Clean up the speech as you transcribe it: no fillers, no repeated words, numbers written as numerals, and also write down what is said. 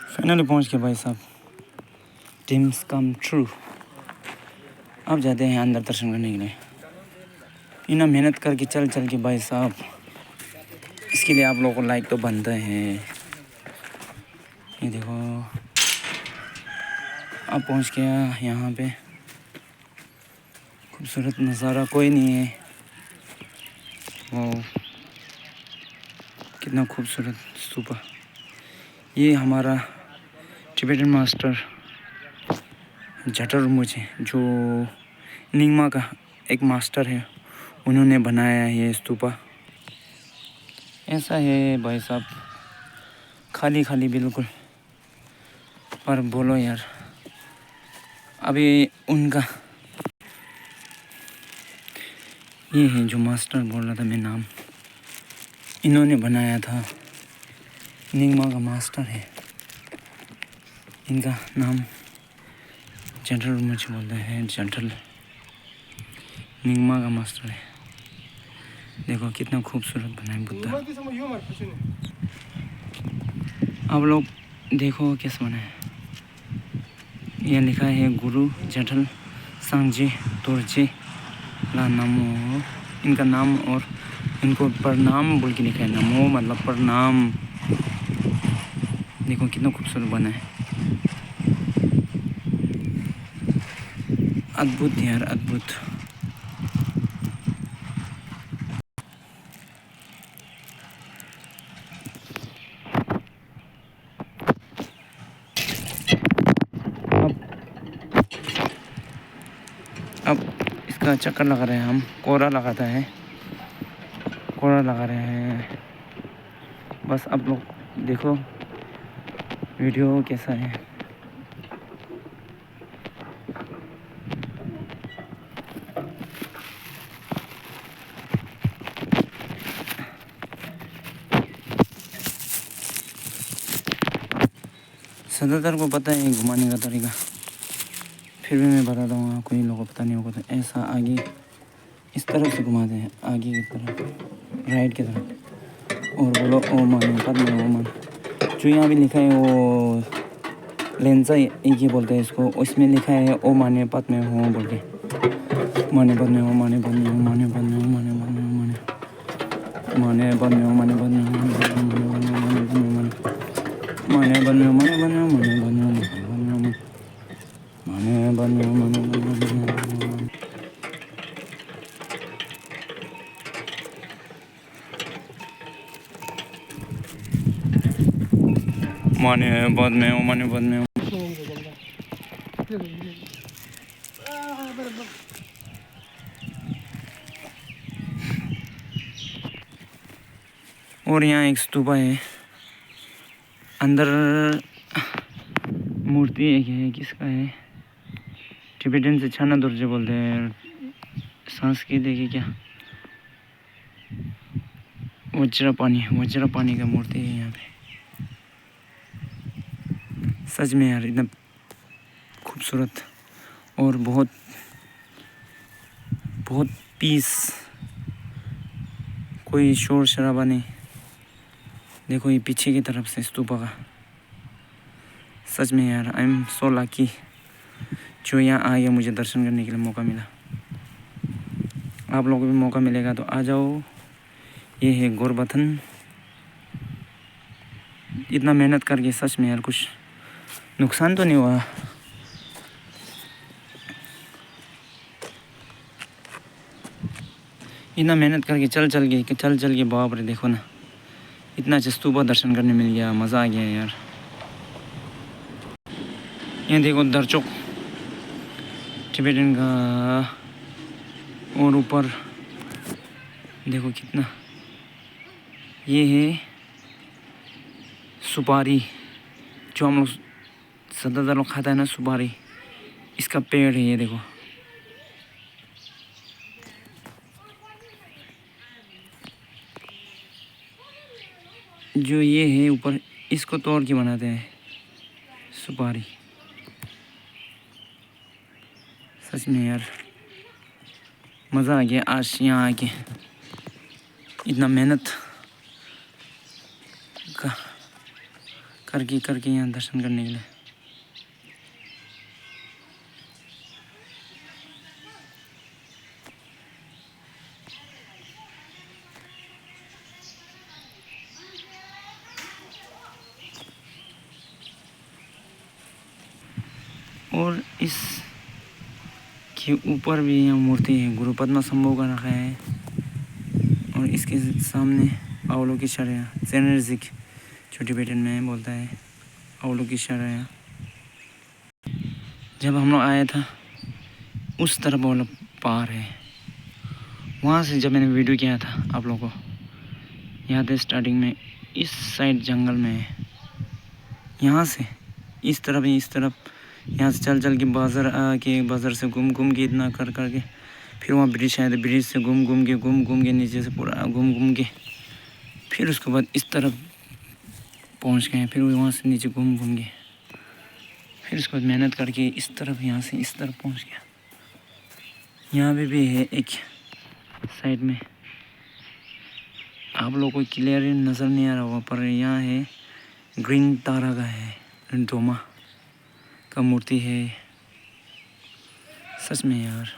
Finally पहुंच गए भाई साहब, ड्रीम्स कम ट्रू। अब जाते हैं अंदर दर्शन करने के लिए। इतना मेहनत करके चल चल के भाई साहब, इसके लिए आप लोगों को लाइक तो बनता है। ये देखो, अब पहुंच गया यहाँ पे। खूबसूरत नज़ारा, कोई नहीं है। वो कितना खूबसूरत स्तूपा। ये हमारा टिबेटन मास्टर जटर मुझे, जो निंगमा का एक मास्टर है, उन्होंने बनाया है ये स्तूपा। ऐसा है भाई साहब, खाली खाली बिल्कुल। पर बोलो यार, अभी उनका ये है जो मास्टर बोल रहा था मैं नाम, इन्होंने बनाया था। निंगमा का मास्टर है, इनका नाम जनरल मुझे बोलते हैं। जनरल निंगमा का मास्टर है। देखो कितना खूबसूरत बना है बुद्धा। आप लोग देखो कैसे बना है। यह लिखा है गुरु जटल सांगजी तुर्जी ला नमो। इनका नाम और इनको प्रणाम बोल के लिखा है। नमो मतलब प्रणाम। देखो कितना खूबसूरत बना है। अद्भुत यार, अद्भुत। अब इसका चक्कर लगा रहे हैं हम। कोरा लगाता है, कोरा लगा रहे हैं। बस आप लोग देखो वीडियो कैसा है। ज़्यादातर को पता है घुमाने का तरीका, फिर भी मैं बताता हूँ। कोई लोगों को पता नहीं होगा तो ऐसा आगे इस तरफ से घुमाते हैं, आगे की तरफ, राइट की तरफ, और बोलो ओ मान पद्म ओ मान। जो यहाँ भी लिखा है वो लेंसा एक ही बोलते हैं इसको। उसमें लिखा है ओ माने पद में हो बोल के। माने पद में हो, माने पद में हो, माने पद में हो, माने पद में हो, माने पद में हो, माने पद में हो, माने पद में हो, माने पद में हो, माने पद में हो, माने पद में हो, माने पद में हो, माने पद में हो, माने पद में हो। माने पद में हो, माने पद में हो। और यहाँ एक स्तूपा है, अंदर मूर्ति एक है। किसका है? टिबेटन से छाना दुर्जे बोलते हैं। संस्कृत की क्या वज्र पानी का मूर्ति है यहाँ पे। सच में यार इतना खूबसूरत और बहुत बहुत पीस, कोई शोर शराबा नहीं। देखो ये पीछे की तरफ से स्तूपा का। सच में यार आई एम सो लकी जो यहाँ आ गया, मुझे दर्शन करने के लिए मौका मिला। आप लोगों को भी मौका मिलेगा तो आ जाओ। ये है गोरबथन। इतना मेहनत करके सच में यार कुछ नुकसान तो नहीं हुआ। इतना मेहनत करके चल चल के बाप रे, देखो ना इतना अच्छा स्तूपा दर्शन करने मिल गया। मज़ा आ गया यार। ये देखो दरचोक टिबेटन का। और ऊपर देखो कितना, ये है सुपारी, जो हम लोग ज़्यादातर लोग खाता है ना सुपारी, इसका पेड़ है। ये देखो जो ये है ऊपर, इसको तोड़ के बनाते हैं सुपारी। सच में यार मज़ा आ गया आज यहाँ आके। इतना मेहनत करके यहाँ दर्शन करने के लिए। और इस के ऊपर भी यहाँ मूर्ति है, गुरु पद्मा संभव का रखा है। और इसके सामने अवलोकिशारया जेनर्जिक टिबेटन में बोलता है अवलोकिशारया। जब हम लोग आया था उस तरफ वाला पहाड़ है, वहाँ से जब मैंने वीडियो किया था आप लोगों को, यहाँ पे स्टार्टिंग में इस साइड जंगल में है। यहाँ से इस तरफ यहाँ से चल के बाज़ार आके, बाज़ार से घूम के इतना कर के फिर वहाँ ब्रिज आया था, ब्रिज से घूम के नीचे से पूरा घूम के फिर उसके बाद इस तरफ पहुँच गए। फिर वहाँ से नीचे घूम के फिर उसके बाद मेहनत करके इस तरफ, यहाँ से इस तरफ पहुँच गया। यहाँ पे भी है एक साइड में, आप लोगों को क्लियर नज़र नहीं आ रहा होगा, पर यहाँ है ग्रीन तारा का है, डोमा का मूर्ति है। सच में यार